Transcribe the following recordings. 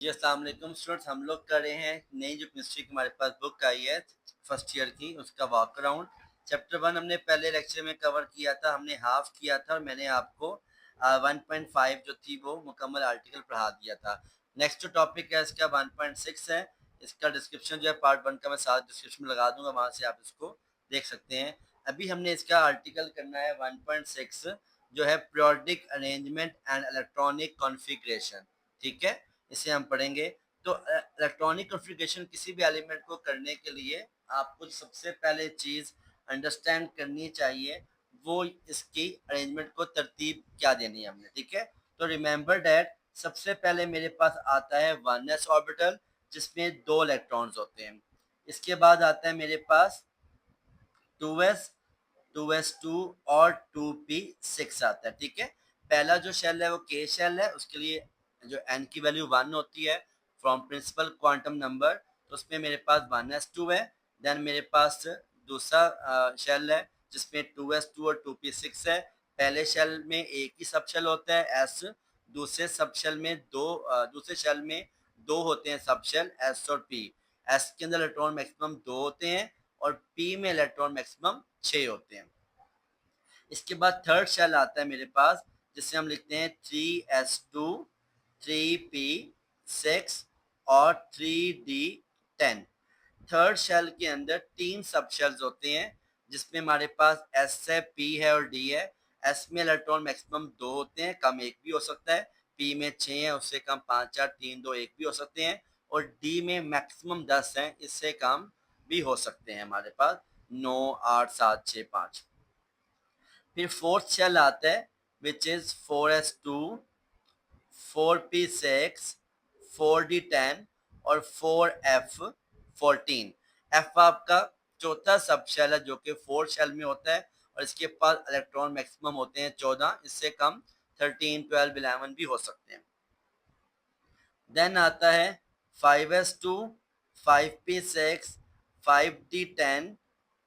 जी अस्सलाम वालेकुम स्टूडेंट्स, हम लोग कर रहे हैं नई जो केमिस्ट्री की हमारे पास बुक आई है फर्स्ट ईयर की, उसका वॉक अराउंड। चैप्टर 1 हमने पहले लेक्चर में कवर किया था, हमने हाफ किया था और मैंने आपको 1.5 जो थी वो मुकम्मल आर्टिकल पढ़ा दिया था। नेक्स्ट जो टॉपिक है इसका 1.6 है। इसका डिस्क्रिप्शन जो है पार्ट 1 का मैं साथ डिस्क्रिप्शन में लगा दूंगा, वहाँ से आप इसको देख सकते हैं। अभी हमने इसका आर्टिकल करना है 1.6 जो है periodic arrangement and electronic configuration. ठीक है, इसे हम पढ़ेंगे। तो इलेक्ट्रॉनिक कॉन्फ़िगरेशन किसी भी एलिमेंट को करने के लिए आपको सबसे पहले चीज़ अंडरस्टैंड करनी चाहिए, वो इसकी अरेंजमेंट को तरतीब क्या देनी है हमने। ठीक है, तो रिमेंबर डैट सबसे पहले मेरे पास आता है 1s ऑर्बिटल जिसमें 2 इलेक्ट्रॉन्स होते हैं। इसके बाद आता है मेरे पास 2s 2s2 और 2p6 आता है। ठीक है, पहला जो शेल है वो के शेल है, उसके लिए जो n की वैल्यू 1 होती है फ्रॉम प्रिंसिपल क्वांटम नंबर, तो उसमें मेरे पास 1s2 है। देन मेरे पास दूसरा शेल है जिसमें 2s2 और 2p6 है। पहले शेल में एक ही सब शेल होता है s, दूसरे सब शेल में दूसरे शेल में दो होते हैं सब शेल s और p। s के अंदर इलेक्ट्रॉन मैक्सिमम 2 होते हैं और p में इलेक्ट्रॉन मैक्सिमम 6 होते हैं। इसके बाद थर्ड शेल आता है मेरे पास जिसे हम लिखते हैं 3s2 3p6 और 3d10। थर्ड शेल के अंदर 3 सब शेल्स होते हैं जिसमें हमारे पास एस है, पी है और डी है। एस में इलेक्ट्रॉन मैक्सिमम 2 होते हैं, कम एक भी हो सकता है। पी में 6 है, उससे कम 5 4 3 2 1 भी हो सकते हैं। और डी में मैक्सिमम 10 है, इससे कम भी हो सकते हैं हमारे पास 9 8 7 6 5। फिर फोर्थ शेल आता है which is 4s2 4p6 4d10 और 4f14। एफ आपका चौथा सब शेल है जो कि फोर्थ शेल में होता है और इसके पास इलेक्ट्रॉन मैक्सिमम होते हैं 14, इससे कम 13 12 11 भी हो सकते हैं। देन आता है 5s2 5p6 5d10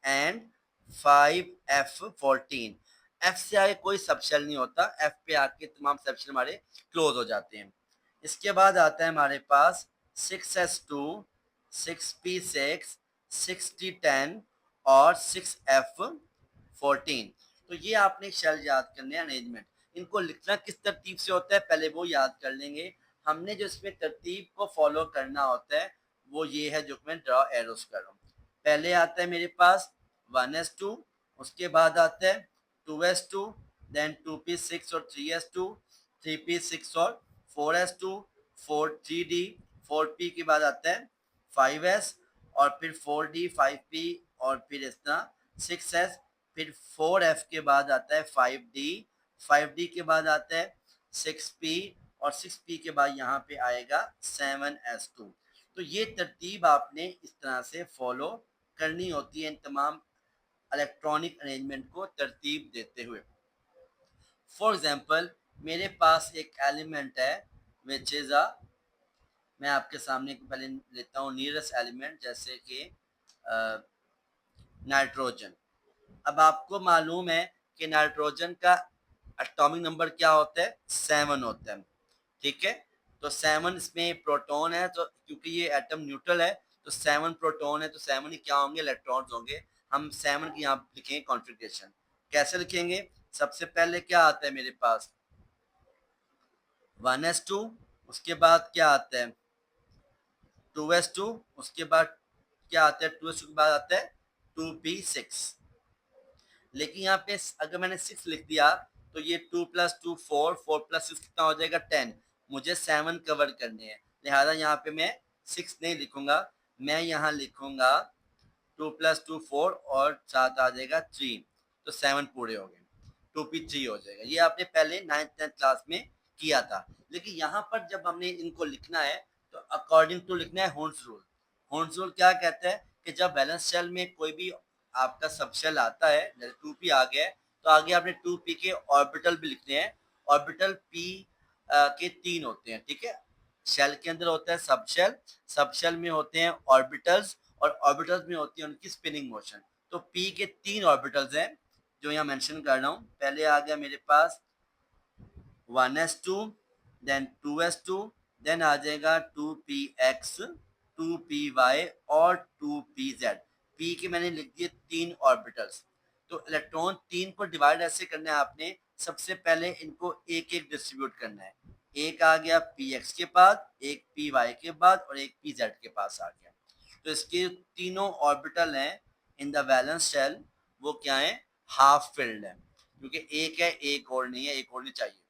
and 5f14। F से आगे कोई सबशेल नहीं होता, एफ पे आके तमाम सबशेल हमारे क्लोज हो जाते हैं। इसके बाद आता है हमारे पास 6s2 6p6 6d10 और 6f14। तो ये आपने शेल याद करने हैं अरेंजमेंट। इनको लिखना किस तरतीब से होता है पहले वो याद कर लेंगे। हमने जो इसमें तरतीब को फॉलो करना होता है वो ये है जो मैं ड्रॉ एरोस कर रहा हूँ। पहले आता है मेरे पास 1s2, उसके बाद आता है 2s2, देन 2p6 और 3s2, 3p6 और 4s2, 3d 4p के बाद आता है 5s और फिर 4d 5p और फिर इस तरह 6s। फिर 4f के बाद आता है 5d, 5d के बाद आता है 6p और 6p के बाद यहाँ पे आएगा 7s2। तो ये तरतीब आपने इस तरह से फॉलो करनी होती है इन तमाम इलेक्ट्रॉनिक अरेंजमेंट को तरतीब देते हुए। फॉर एग्जाम्पल मेरे पास एक एलिमेंट है विच इज अ, मैं आपके सामने पहले लेता हूँ नियरेस्ट एलिमेंट जैसे कि नाइट्रोजन। अब आपको मालूम है कि नाइट्रोजन का एटॉमिक नंबर क्या होता है, 7 होता है। ठीक है, तो 7 इसमें प्रोटॉन है, तो क्योंकि ये एटम न्यूट्रल है तो 7 प्रोटॉन है तो 7 ही क्या होंगे, इलेक्ट्रॉन्स होंगे। हम 7 की यहाँ लिखेंगे कॉन्फ़िगरेशन। कैसे लिखेंगे, सबसे पहले क्या आता है मेरे पास 1s2, उसके बाद क्या आता है 2s2, उसके बाद क्या आता है 2s2 के बाद आता है 2p6। लेकिन यहाँ पे अगर मैंने 6 लिख दिया तो ये 2 + 2 4, 4 + 6 कितना हो जाएगा 10। मुझे 7 कवर करने हैं, लिहाजा यहाँ पे मैं 6 नहीं लिखूंगा, मैं यहाँ लिखूंगा 2 + 2 4 और साथ आ जाएगा 3, तो 7 पूरे हो गए, 2p3 हो जाएगा। ये आपने पहले 9th 10th क्लास में किया था। लेकिन यहाँ पर जब हमने इनको लिखना है तो अकॉर्डिंग टू लिखना है होन्स रूल। होन्स रूल क्या कहता है कि जब बैलेंस शेल में कोई भी आपका सब शेल आता है, जैसे 2p आ गया है तो आगे आपने 2p के ऑर्बिटल भी लिखने हैं। ऑर्बिटल p के 3 होते हैं। ठीक है, शेल के अंदर होता है सब शेल, सब शेल में होते हैं ऑर्बिटल्स और ऑर्बिटल्स में होती है उनकी स्पिनिंग मोशन। तो p के 3 ऑर्बिटल्स हैं जो यहाँ मेंशन कर रहा हूँ। पहले आ गया मेरे पास 1s2, देन 2s2, देन आ जाएगा 2px, 2py और 2pz। p के मैंने लिख दिए 3 ऑर्बिटल्स। तो इलेक्ट्रॉन 3 को डिवाइड ऐसे करना है आपने, सबसे पहले इनको एक एक डिस्ट्रीब्यूट करना है। एक आ गया px के बाद, एक py के बाद और एक pz के पास आ गया। तो इसके तीनों ऑर्बिटल हैं इन द वैलेंस शेल, वो क्या है, हाफ फिल्ड है, क्योंकि एक है एक और नहीं है, एक और नहीं चाहिए।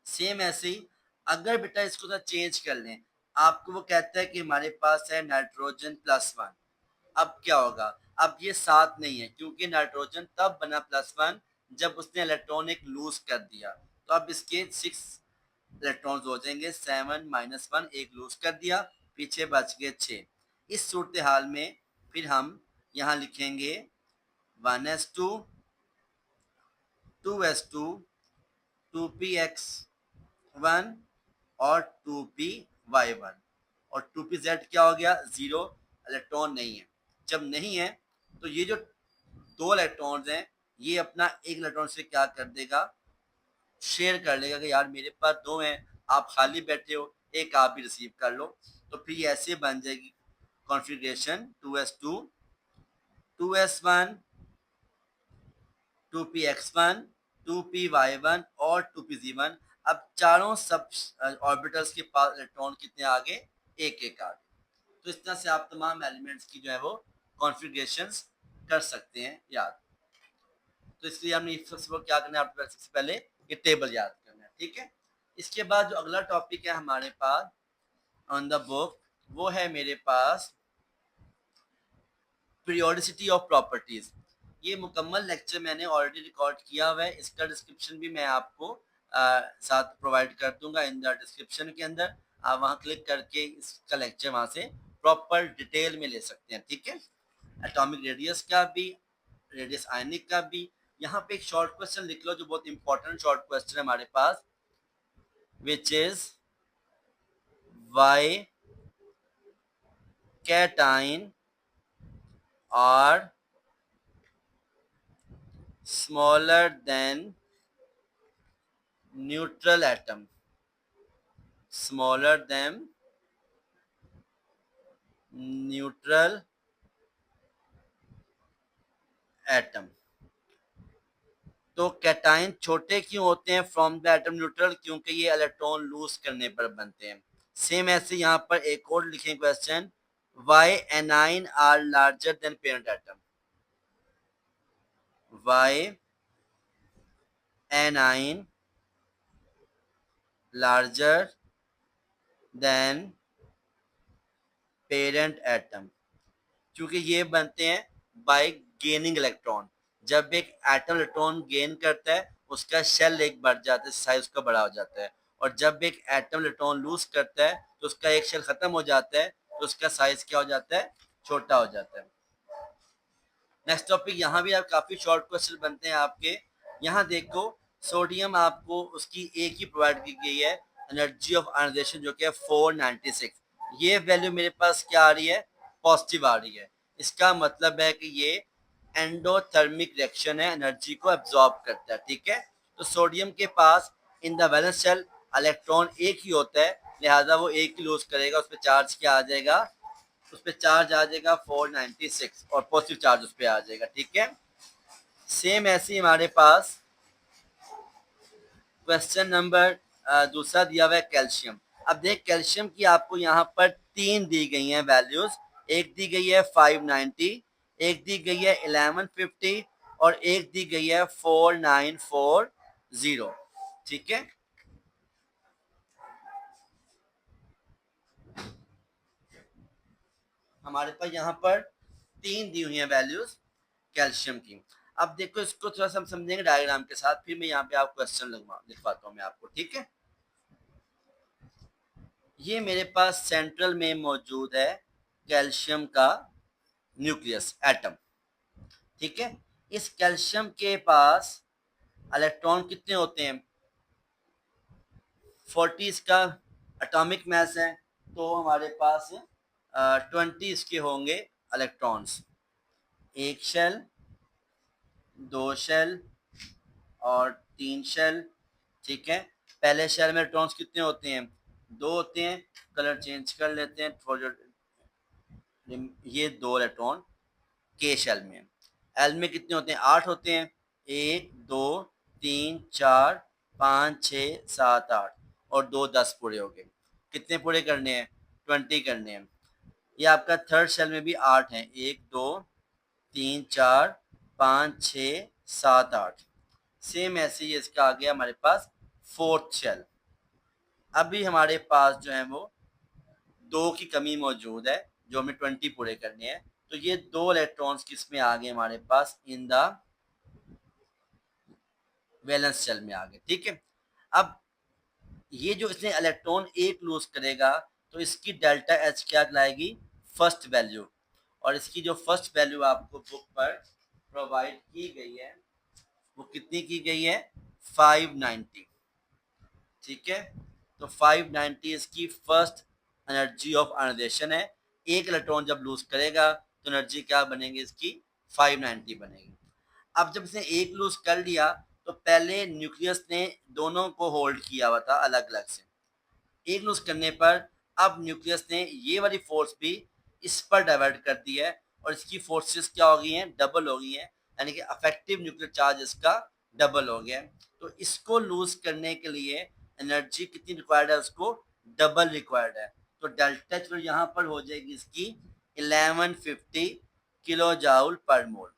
सेम ऐसे ही अगर बेटा इसको थोड़ा चेंज कर लें, आपको वो कहता है कि हमारे पास है नाइट्रोजन +1। अब क्या होगा, अब ये 7 नहीं है, क्योंकि नाइट्रोजन तब बना +1 जब उसने इलेक्ट्रॉन एक लूज कर दिया। तो अब इसके 6 इलेक्ट्रॉन्स हो जाएंगे, 7 - 1 एक लूज कर दिया, पीछे बच गए 6। इस सूरत हाल में फिर हम यहाँ लिखेंगे 1s2, 2s2, 2px1 और 2py1। और 2pz क्या हो गया, 0, इलेक्ट्रॉन नहीं है। जब नहीं है तो ये जो 2 इलेक्ट्रॉन्स हैं, ये अपना एक इलेक्ट्रॉन से क्या कर देगा, शेयर कर लेगा कि यार मेरे पास 2 हैं, आप खाली बैठे हो, एक आप भी रिसीव कर लो। तो फिर ऐसे बन जाएगी configuration 2s2, 2s1, 2px1, 2py1 और 2pz1। अब चारों सब ऑर्बिटल्स के पास इलेक्ट्रॉन कितने आगे, एक एक आगे। तो इस तरह से आप तमाम एलिमेंट्स की जो है वो कॉन्फ़िगरेशंस कर सकते हैं याद। तो इसलिए हमने सबसे क्या करना है, आपको सबसे पहले ये टेबल याद करना है, ठीक है। इसके बाद जो अगला टॉपिक है हमारे पास ऑन द बुक, वो है मेरे पास पीरियोडिसिटी ऑफ प्रॉपर्टीज। ये मुकम्मल लेक्चर मैंने ऑलरेडी रिकॉर्ड किया हुआ है, इसका डिस्क्रिप्शन भी मैं आपको साथ प्रोवाइड कर दूंगा इन द डिस्क्रिप्शन के अंदर। आप वहाँ क्लिक करके इसका लेक्चर वहाँ से प्रॉपर डिटेल में ले सकते हैं, ठीक है। एटॉमिक रेडियस का भी, रेडियस आयनिक का भी। यहाँ पे एक शॉर्ट क्वेश्चन लिख लो जो बहुत इंपॉर्टेंट शॉर्ट क्वेश्चन है हमारे पास, which is why cation are smaller than neutral atom, smaller than neutral atom। तो कैटाइन छोटे क्यों होते हैं फ्रॉम द एटम न्यूट्रल, क्योंकि ये इलेक्ट्रॉन लूज करने पर बनते हैं। सेम ऐसे यहाँ पर एक और लिखें question, why anions are larger than parent atom, why anions larger than parent atom, क्योंकि ये बनते हैं बाय गेनिंग इलेक्ट्रॉन। जब एक एटम इलेक्ट्रॉन गेन करता है, उसका शेल एक बढ़ जाता है, साइज उसका बड़ा हो जाता है। और जब एक एटम इलेक्ट्रॉन लूज करता है, तो उसका एक शेल खत्म हो जाता है, तो उसका साइज क्या हो जाता है, छोटा हो जाता है। नेक्स्ट टॉपिक, यहाँ भी आप काफी शॉर्ट क्वेश्चन बनते हैं आपके। यहाँ देखो, सोडियम आपको उसकी एक ही प्रोवाइड की गई है, एनर्जी ऑफ आयोनाइजेशन जो कि है 496। ये वैल्यू मेरे पास क्या आ रही है, पॉजिटिव आ रही है। इसका मतलब है कि ये एंडोथर्मिक रिएक्शन है, एनर्जी को एब्जॉर्ब करता है, ठीक है। तो सोडियम के पास in the valence shell electron एक ही होता है, लिहाजा वो एक ही लूज करेगा, उस पर चार्ज क्या आ जाएगा, उस पर चार्ज आ जाएगा 496 और पॉजिटिव चार्ज उस पर आ जाएगा, ठीक है। सेम ऐसे ही हमारे पास क्वेश्चन नंबर दूसरा दिया हुआ है कैल्शियम। अब देख, कैल्शियम की आपको यहाँ पर 3 दी गई हैं वैल्यूज। एक दी गई है 590, एक दी गई है 1150 और एक दी गई है 4940, ठीक है। हमारे पास यहाँ पर 3 दी हुई हैं वैल्यूज कैल्शियम की। अब देखो, इसको थोड़ा सा हम समझेंगे डायग्राम के साथ, फिर मैं यहाँ पे आप क्वेश्चन लिखवाता हूँ मैं आपको, ठीक है। ये मेरे पास सेंट्रल में मौजूद है कैल्शियम का न्यूक्लियस एटम, ठीक है। इस कैल्शियम के पास इलेक्ट्रॉन कितने होते हैं, 40 इसका एटॉमिक मास है, तो हमारे पास 20 इसके होंगे इलेक्ट्रॉन्स। एक शेल, 2 शेल और 3 शेल, ठीक है। पहले शेल में इलेक्ट्रॉन्स कितने होते हैं, दो होते हैं, कलर चेंज कर लेते हैं थोड़ा। ये दो इलेक्ट्रॉन के शेल में, एल में कितने होते हैं? 8 होते हैं। 1 2 3 4 5 6 7 8 और 2 10 पूरे हो गए। कितने पूरे करने हैं? 20 करने हैं। ये आपका थर्ड शेल में भी 8 हैं। 1 2 3 4 5 6 7 8। सेम ऐसे ही इसका आ गया हमारे पास फोर्थ शेल। अभी हमारे पास जो है वो 2 की कमी मौजूद है, जो हमें 20 पूरे करने हैं। तो ये 2 इलेक्ट्रॉन्स किसमें आ गए हमारे पास? इन द वैलेंस शेल में आ गए। ठीक है, अब ये जो इसने इलेक्ट्रॉन एक लूज करेगा तो इसकी डेल्टा एच क्या लाएगी? First value. और इसकी जो फर्स्ट वैल्यू आपको बुक पर प्रोवाइड की गई है वो कितनी की गई है? 590। ठीक है, तो 590 इसकी फर्स्ट एनर्जी ऑफ आयोनाइजेशन है। एक इलेक्ट्रॉन जब लूज करेगा तो एनर्जी क्या बनेगी इसकी? 590 बनेगी। अब जब इसने एक लूज कर लिया तो पहले न्यूक्लियस ने दोनों को होल्ड किया हुआ था अलग अलग से। एक लूज करने पर अब न्यूक्लियस ने ये वाली फोर्स भी इस पर डाइवर्ट कर दी है और इसकी फोर्सेस क्या हो गई हैं? डबल हो गई हैं, यानी कि अफेक्टिव न्यूक्लियर चार्ज इसका डबल हो गया है। तो इसको लूज करने के लिए एनर्जी कितनी रिक्वायर्ड है? उसको डबल रिक्वायर्ड है। तो डेल्टा एच यहाँ पर हो जाएगी इसकी 1150 किलो जाउल पर मोल।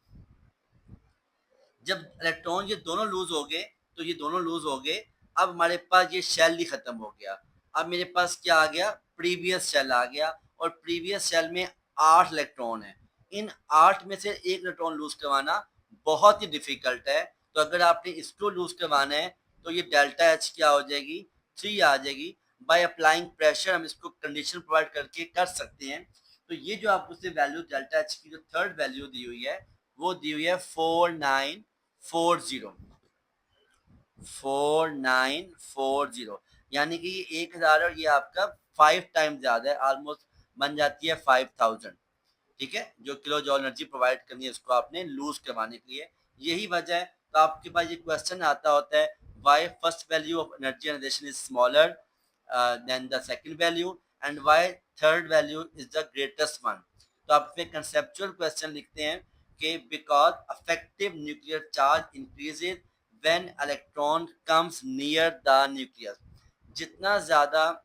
जब इलेक्ट्रॉन ये दोनों लूज हो गए तो ये दोनों लूज हो गए। अब हमारे पास ये शेल ही खत्म हो गया। अब मेरे पास क्या आ गया? प्रीवियस शेल आ गया। और प्रीवियस शेल में 8 इलेक्ट्रॉन है। इन 8 में से एक इलेक्ट्रॉन लूज करवाना बहुत ही डिफिकल्ट है। तो अगर आपने इसको लूज करवाना है तो ये डेल्टा एच क्या हो जाएगी? 3 आ जाएगी। बाय अप्लाइंग प्रेशर हम इसको कंडीशन प्रोवाइड करके कर सकते हैं। तो ये जो आपको से वैल्यू डेल्टा एच की जो थर्ड वैल्यू दी हुई है वो दी हुई है 4940। 4940, यानी कि ये 1000 और ये आपका 5 टाइम ज्यादा है, ऑलमोस्ट बन जाती है 5000। ठीक है, जो किलो जॉल एनर्जी प्रोवाइड करनी है उसको आपने लूज करवाने के लिए, यही वजह है। तो आपके पास ये क्वेश्चन आता होता है, why first value of energy generation is smaller than the second value and why third value is the greatest one. तो आप इसमें कंसेप्चुअल क्वेश्चन लिखते हैं कि because affective nuclear charge increases when electron comes near the nucleus. जितना ज्यादा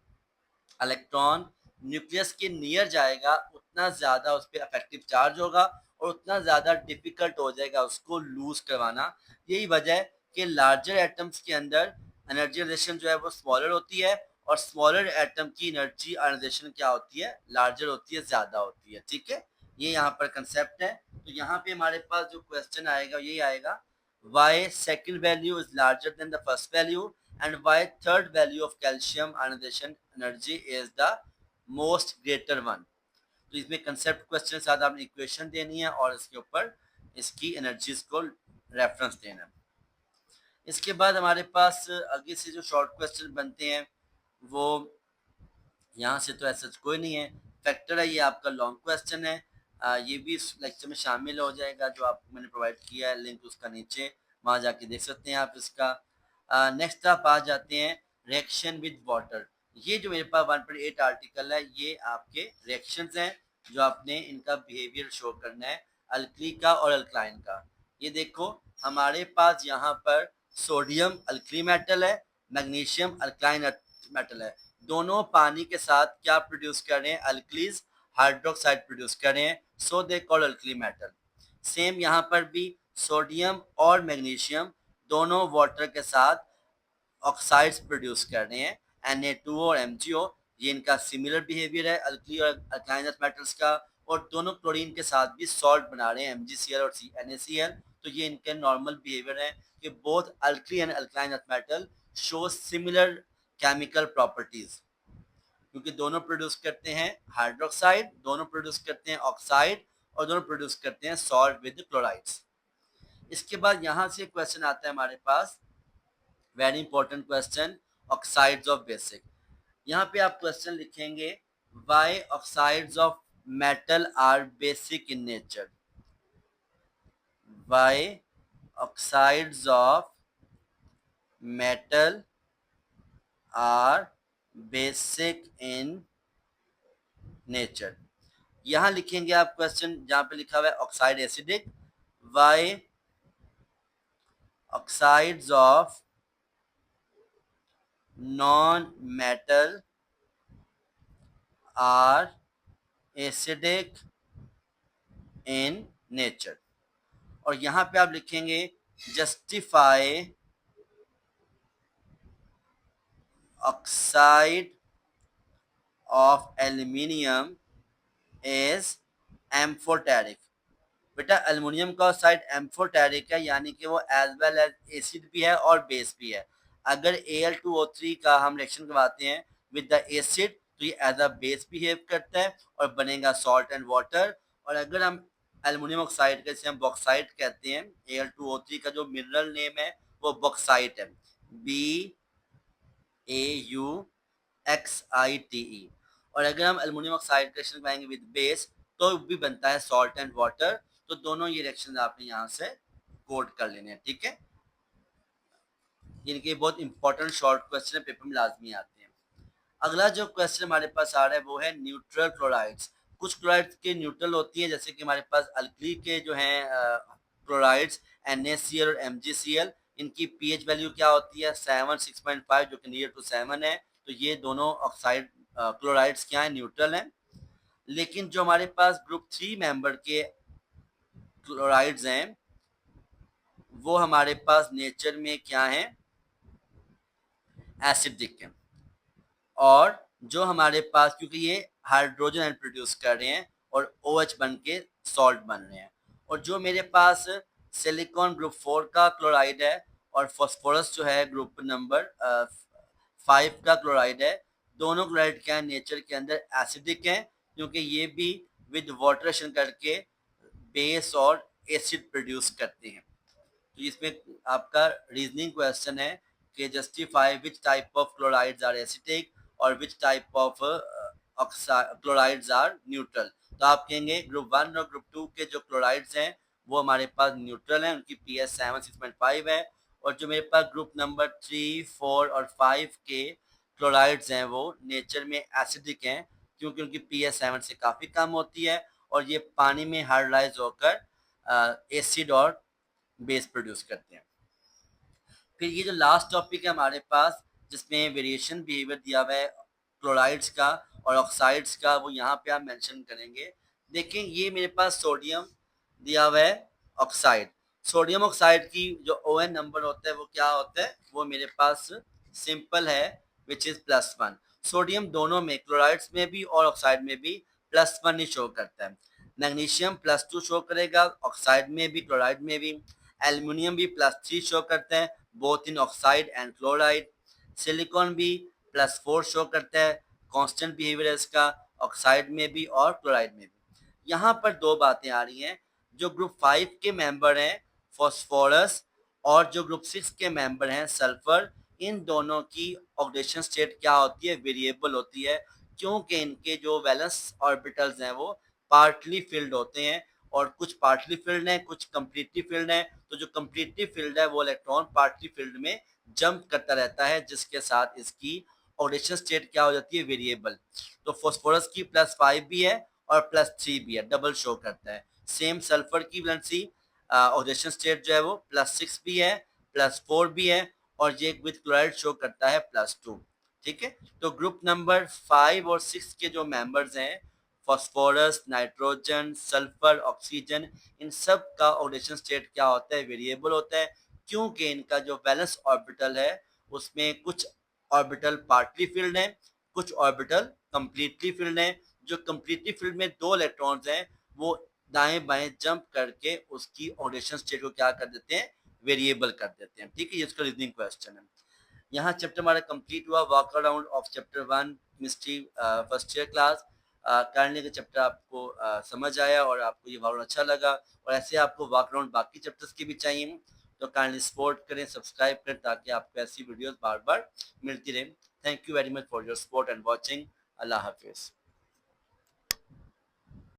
electron nucleus के near जाएगा उतना ज्यादा उस पर अफेक्टिव चार्ज होगा और उतना ज्यादा डिफिकल्ट हो जाएगा उसको लूज करवाना। यही वजह है कि लार्जर एटम्स के अंदर एनर्जी जनरेशन जो है वो स्मॉलर होती है और स्मॉलर एटम की एनर्जी आयोनाइजेशन क्या होती है? लार्जर होती है, ज्यादा होती है। ठीक है, ये यहाँ पर कंसेप्ट है। तो यहाँ पे हमारे पास जो क्वेश्चन आएगा यही आएगा, why second value is larger than the first value and why third value of calcium ionization energy is the most greater one। तो इसमें कंसेप्ट क्वेश्चन साथ आपने इक्वेशन देनी है और इसके ऊपर इसकी एनर्जीज को रेफरेंस देना है। इसके बाद हमारे पास आगे से जो शॉर्ट क्वेश्चन बनते हैं वो यहाँ से तो ऐसा कोई नहीं है। फैक्टर है, ये आपका लॉन्ग क्वेश्चन है। ये भी इस लेक्चर में शामिल हो जाएगा जो आपको मैंने प्रोवाइड किया है, लिंक उसका नीचे, वहाँ जाके देख सकते हैं आप इसका। नेक्स्ट आप आ जाते हैं रिएक्शन विद वाटर। ये जो मेरे पास 1.8 आर्टिकल है ये आपके रिएक्शंस हैं जो आपने इनका बिहेवियर शो करना है, अल्कली का और अल्कलाइन का। ये देखो हमारे पास यहाँ पर सोडियम अल्कली मेटल है, मैग्नीशियम अल्कलाइन मेटल है। दोनों पानी के साथ क्या प्रोड्यूस कर रहे हैं? अल्कलीज हाइड्रोक्साइड प्रोड्यूस कर रहे हैं, so they call alkali metal. Same यहाँ पर भी सोडियम और मैग्नीशियम दोनों वाटर के साथ ऑक्साइड्स प्रोड्यूस कर रहे हैं, Na2O और MgO। ये इनका सिमिलर बिहेवियर है अल्कली और अल्काइन मेटल्स का। और दोनों क्लोरीन के साथ भी सॉल्ट बना रहे हैं, MgCl और NaCl। तो ये इनके नॉर्मल बिहेवियर है कि both alkali and alkyne metal show similar chemical properties, क्योंकि दोनों प्रोड्यूस करते हैं हाइड्रोक्साइड, दोनों प्रोड्यूस करते हैं ऑक्साइड और दोनों प्रोड्यूस करते हैं सॉल्ट विद क्लोराइड्स। इसके बाद यहाँ से क्वेश्चन आता है हमारे पास, very important question, oxides of basic. यहाँ पे आप क्वेश्चन लिखेंगे, why oxides of metal are basic in nature. Why oxides of metal are basic in nature. यहां लिखेंगे आप क्वेश्चन जहां पे लिखा हुआ है oxide acidic, why oxides of non metal are acidic in nature. और यहां पे आप लिखेंगे justify oxide of aluminium is amphoteric. बेटा एल्युमिनियम का ऑक्साइड एम्फोटेरिक है, यानी कि वो एज वेल एज एसिड भी है और बेस भी है। अगर Al2O3 का हम रिएक्शन करवाते हैं विद द एसिड तो ये एज अ बेस बिहेव करता है और बनेगा सॉल्ट एंड वाटर। और अगर हम एल्युमिनियम ऑक्साइड का, जिसे हम बॉक्साइट कहते हैं, Al2O3 का जो मिनरल नेम है वो बॉक्साइट है, BAUXITE। और अगर हम एल्युमिनियम ऑक्साइड का रिएक्शन करवाएंगे विद बेस तो भी बनता है सॉल्ट एंड वाटर। तो दोनों ये रिएक्शन आपने यहाँ से कोड कर लेने हैं, ठीक है। इनके बहुत इंपॉर्टेंट शॉर्ट क्वेश्चन पेपर में लाजमी आते हैं। अगला जो क्वेश्चन हमारे पास आ रहा है वो है न्यूट्रल क्लोराइड्स। कुछ क्लोराइड्स के न्यूट्रल होती है, जैसे कि हमारे पास अल्कली के जो हैं क्लोराइड्स NaCl और MgCl, इनकी पीएच वैल्यू क्या होती है 7, 6.5, जो कि नियर टू 7 है। तो ये दोनों ऑक्साइड क्लोराइड्स क्या है, न्यूट्रल हैं। लेकिन जो हमारे पास ग्रुप 3 मेंबर के क्लोराइड्स हैं वो हमारे पास नेचर में क्या है, एसिडिक है। और जो हमारे पास, क्योंकि ये हाइड्रोजन आयन प्रोड्यूस कर रहे हैं और OH बन के सॉल्ट बन रहे हैं। और जो मेरे पास सिलिकॉन ग्रुप 4 का क्लोराइड है और फास्फोरस जो है ग्रुप नंबर 5 का क्लोराइड है, दोनों क्लोराइड क्या है, नेचर के अंदर एसिडिक हैं, क्योंकि ये भी विद वाटर रिएक्शन करके बेस और एसिड प्रोड्यूस करते हैं। तो इसमें आपका रीजनिंग क्वेश्चन है कि justify which type of chlorides are acidic और which type of chlorides are neutral. तो आप कहेंगे ग्रुप 1 और ग्रुप 2 के जो क्लोराइड्स हैं वो हमारे पास न्यूट्रल हैं, उनकी pH 7, 6.5 है। और जो मेरे पास ग्रुप नंबर 3, 4 और 5 के क्लोराइड्स हैं वो नेचर में एसिडिक हैं, क्योंकि उनकी pH 7 से काफ़ी कम होती है और ये पानी में हाइड्रोलाइज होकर एसिड और बेस प्रोड्यूस करते हैं। फिर ये जो लास्ट टॉपिक है हमारे पास जिसमें वेरिएशन बिहेवियर दिया हुआ है क्लोराइड्स का और ऑक्साइड्स का, वो यहाँ पे आप मेंशन करेंगे। देखें ये मेरे पास सोडियम दिया हुआ है ऑक्साइड। सोडियम ऑक्साइड की जो ON नंबर होता है वो क्या होता है, वो मेरे पास सिंपल है, विच इज +1। सोडियम दोनों में, क्लोराइड्स में भी और ऑक्साइड में भी +1 ही शो करता है। मैग्नीशियम +2 शो करेगा ऑक्साइड में भी क्लोराइड में भी। एल्युमिनियम भी +3 शो करता है both in oxide and chloride. Silicon भी +4 शो करता है, कांस्टेंट बिहेवियर है इसका ऑक्साइड में भी और क्लोराइड में भी। यहाँ पर दो बातें आ रही हैं, जो ग्रुप 5 के मेंबर हैं फॉस्फोरस और जो ग्रुप 6 के मेंबर हैं सल्फर, इन दोनों की ऑक्सीडेशन स्टेट क्या होती है, वेरिएबल होती है, क्योंकि इनके जो वैलेंस ऑर्बिटल्स हैं वो पार्टली फिल्ड होते हैं और कुछ पार्टली फिल्ड हैं, कुछ कंप्लीटली फिल्ड हैं। तो जो कंप्लीटली फिल्ड है वो इलेक्ट्रॉन पार्टली फिल्ड में जंप करता रहता है, जिसके साथ इसकी ऑक्सीडेशन स्टेट क्या हो जाती है, वेरिएबल। तो फास्फोरस की +5 भी है और +3 भी है, डबल शो करता है। सेम सल्फर की वैलेंसी ऑक्सीडेशन स्टेट जो है वो +6 भी है, +4 भी है और ये विद क्लोराइड शो करता है +2। ठीक है, तो ग्रुप नंबर 5 और 6 के जो मेंबर्स हैं फास्फोरस, नाइट्रोजन, सल्फर, ऑक्सीजन, इन सब का ऑक्सीडेशन स्टेट क्या होता है, वेरिएबल होता है, क्योंकि इनका जो वैलेंस ऑर्बिटल है उसमें कुछ ऑर्बिटल पार्टली फिल्ड हैं, कुछ ऑर्बिटल कंप्लीटली फिल्ड हैं। जो कंप्लीटली फिल्ड में 2 इलेक्ट्रॉन्स हैं वो दाएं बाएं जंप करके उसकी ऑक्सीडेशन स्टेट को क्या कर देते हैं, वेरिएबल कर देते हैं। ठीक है, ये इसका रीजनिंग क्वेश्चन है। यहाँ चैप्टर हमारा कंप्लीट हुआ, walk around of chapter 1 chemistry first year class. Kindly का चैप्टर आपको समझ आया और आपको ये वॉक अच्छा लगा और ऐसे आपको वॉक अराउंड बाकी चैप्टर्स के भी चाहिए तो काइंडली सपोर्ट करें, सब्सक्राइब करें, ताकि आपको ऐसी वीडियोस बार बार मिलती रहे। Thank you very much for your support and watching. अल्लाह हाफिज़।